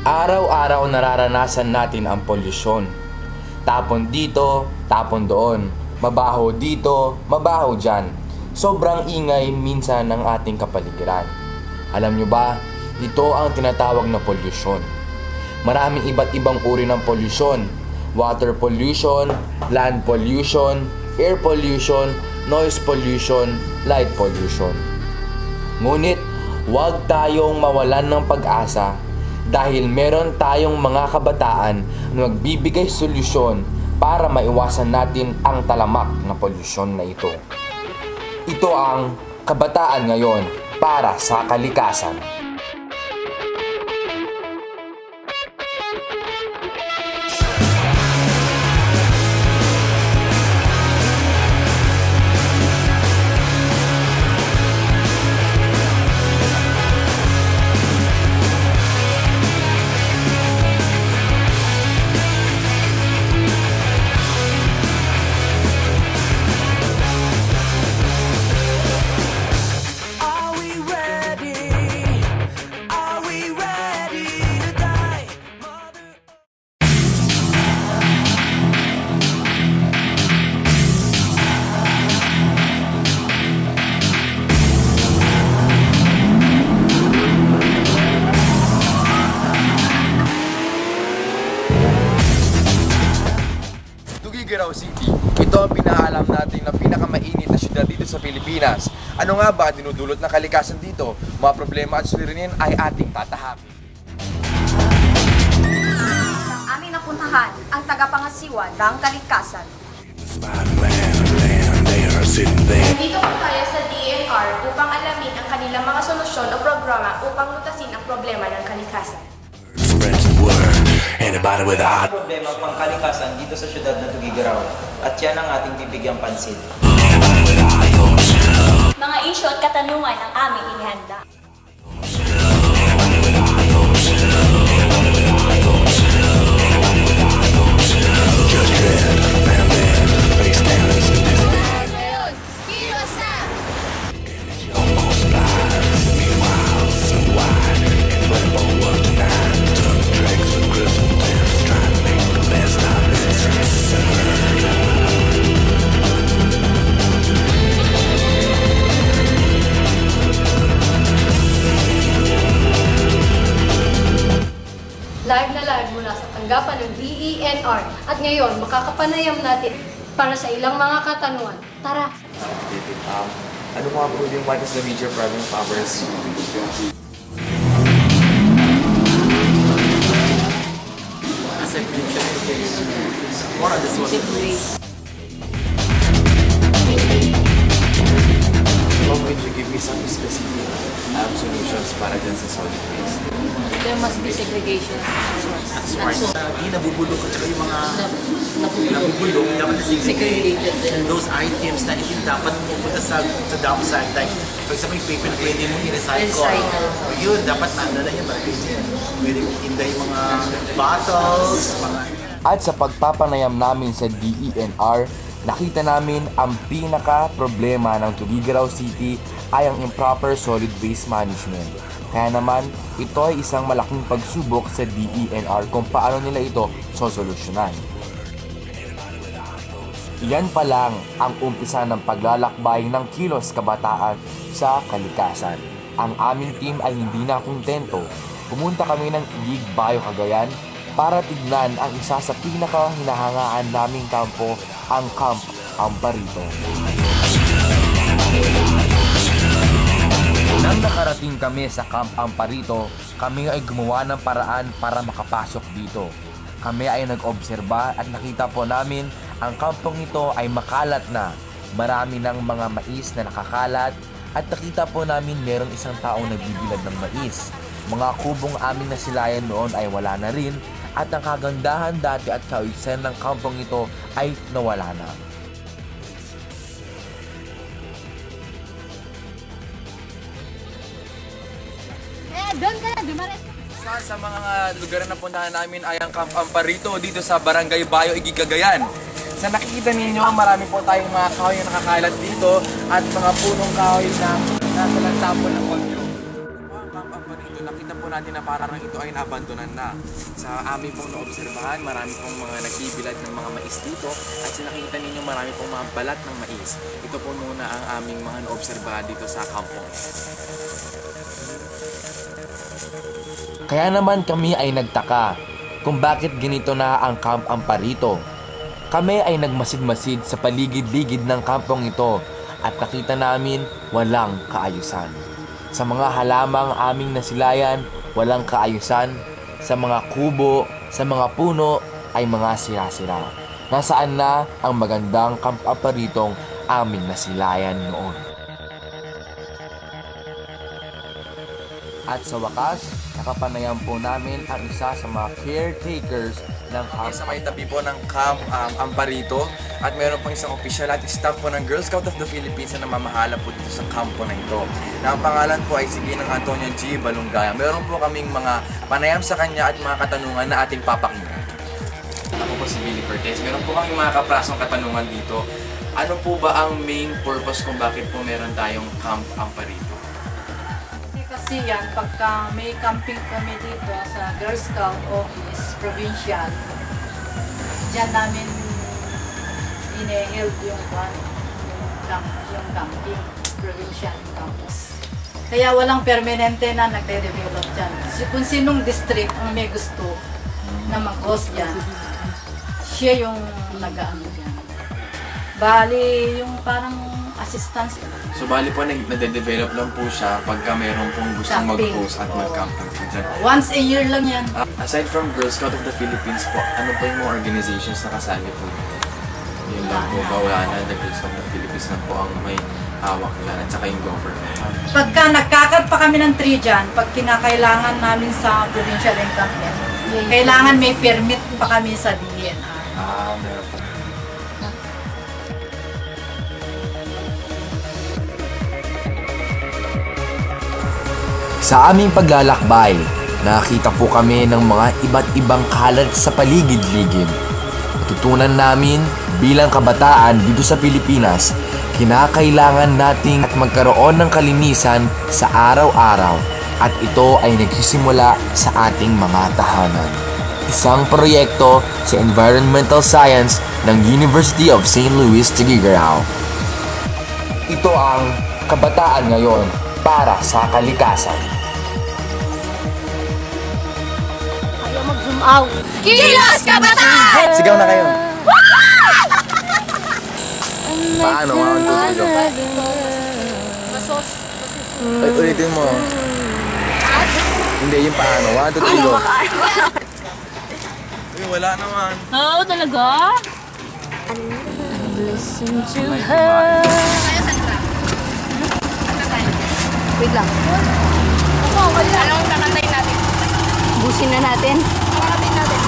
Araw-araw nararanasan natin ang polusyon. Tapon dito, tapon doon. Mabaho dito, mabaho dyan. Sobrang ingay minsan ng ating kapaligiran. Alam nyo ba, ito ang tinatawag na polusyon. Maraming iba't ibang uri ng polusyon. Water pollution, land pollution, air pollution, noise pollution, light pollution. Ngunit, huwag tayong mawalan ng pag-asa dahil meron tayong mga kabataan na magbibigay solusyon para maiwasan natin ang talamak na polusyon na ito. Ito ang Kabataan Ngayon para sa Kalikasan. Tuguegarao City. Ito ang pinaalam natin na pinakamainit na syudad dito sa Pilipinas. Ano nga ba dinudulot ng kalikasan dito? Mga problema at suliranin ay ating tatahakin. Ang aming napuntahan ang tagapangasiwa ng kalikasan. Nandito po tayo sa DENR upang alamin ang kanilang mga solusyon o programa upang lutasin ang problema ng kalikasan. Problema pang kalikasan dito sa syudad ng Tuguegarao at yan ang ating bibigyang pansin. Mga isyu at katanungan ang aming inihanda. Live na live mula sa tanggapan ng DENR at ngayon makakapanayam natin para sa ilang mga katanungan. Tara! Ano mga po yung what is the major problem of our city? As I mentioned, more on the solid waste. How could you give me some specific solutions para dyan sa solid waste? There must be segregation at source. Hindi nabubulok at saka yung mga nabubulok dapat na segregated. And those items na hindi dapat pupunta sa dump site, like for example yung paper na pwede mo i-recycle. Yun, dapat nandala yan. Pwede mo inday yung mga bottles, mga... At sa pagpapanayam namin sa DENR, nakita namin ang pinaka-problema ng Tuguegarao City ay ang improper solid waste management. Kaya naman, ito ay isang malaking pagsubok sa DENR kung paano nila ito sosolusyonan. Iyan pa lang ang umpisa ng paglalakbay ng Kilos Kabataan sa Kalikasan. Ang aming team ay hindi na kontento. Pumunta kami ng Taguig, Bayo, Cagayan para tignan ang isa sa pinaka-hinahangaan naming kampo, ang Camp Amparito. Nang nakarating kami sa Camp Amparito, kami ay gumawa ng paraan para makapasok dito. Kami ay nag-obserba at nakita po namin ang kampong ito ay makalat na. Marami ng mga mais na nakakalat at nakita po namin merong isang taong nagbibilad ng mais. Mga kubong aming nasilayan noon ay wala na rin at ang kagandahan dati at kawisan ng kampong ito ay nawala na. Doon ka na, dumaret ka. Sa mga lugar na puntahan namin ay ang Camp Amparito dito sa Barangay Bayo, Taguig, Cagayan. Sa nakikita ninyo, marami po tayong mga kahoy na nakakalat dito at mga punong kahoy na nasa lantapon ng bagyo. Ang Camp Amparito na makita po natin na parang ito ay naabandonan na. Sa amin pong naobserbahan, marami pong mga nagbibilad ng mga mais dito at nakikita ninyo marami pong mga balat ng mais. Ito po muna ang aming mga naobserbahan dito sa kampong. Kaya naman kami ay nagtaka kung bakit ganito na ang Camp Amparito. Kami ay nagmasid-masid sa paligid-ligid ng kampong ito at nakita namin walang kaayusan. Sa mga halamang aming nasilayan, walang kaayusan. Sa mga kubo, sa mga puno, ay mga sira-sira. Nasaan na ang magandang Camp Aparitong aming nasilayan noon? At sa wakas, nakapanayam po namin ang isa sa mga caretakers ng camp. Sa may tabi po ng Camp Amparito at meron pang isang opisyal at staff po ng Girl Scout of the Philippines na namamahala po dito sa kampo na ito. Na ang pangalan po ay si Ginang Antonio G. Balungaya. Meron po kaming mga panayam sa kanya at mga katanungan na ating papakinggan. Ako po si Billy Cortez. Meron po kaming mga kaprasong katanungan dito. Ano po ba ang main purpose kung bakit po meron tayong Camp Amparito? Kasi yan, pagka may camping kami dito sa Girl Scout Office, provincial, dyan namin ine-held yung camping, provincial campus. Kaya walang permanente na nagde-develop dyan. Kung sinong district ang may gusto na mag-host dyan, siya yung nag-ano dyan. Bali, yung parang assistance. So bali po nade-develop lang po siya pagka meron pong gustong mag-host at mag-camping po dyan. Once a year lang yan. Aside from Girl Scout of the Philippines po, ano po yung mga organizations na kasali po? Yun lang po ba, wala na, the Girl Scout of the Philippines na po ang may hawak dyan at saka yung government. Pagka nagkakat pa kami ng tree dyan, pag kinakailangan namin sa provincial encampment, kailangan may permit pa kami sa DNR. Meron po. Sa aming paglalakbay, nakita po kami ng mga iba't ibang kalat sa paligid-ligid. Natutunan namin bilang kabataan dito sa Pilipinas, kinakailangan nating at magkaroon ng kalinisan sa araw-araw at ito ay nagsisimula sa ating mga tahanan. Isang proyekto sa Environmental Science ng University of St. Louis, Tuguegarao. Ito ang Kabataan Ngayon para sa kalikasan. Ayaw mag-zoom out. Kilos Kabataan! Sigaw na kayo! Paano? 1, 2, 3, go. Ay, ulitin mo. Hindi, yung paano. 1, 2, 3, go. Uy, wala naman. Oo, talaga? Listen to her. Wait lang. Anong kakantay natin? Busin na natin. Kakantay natin.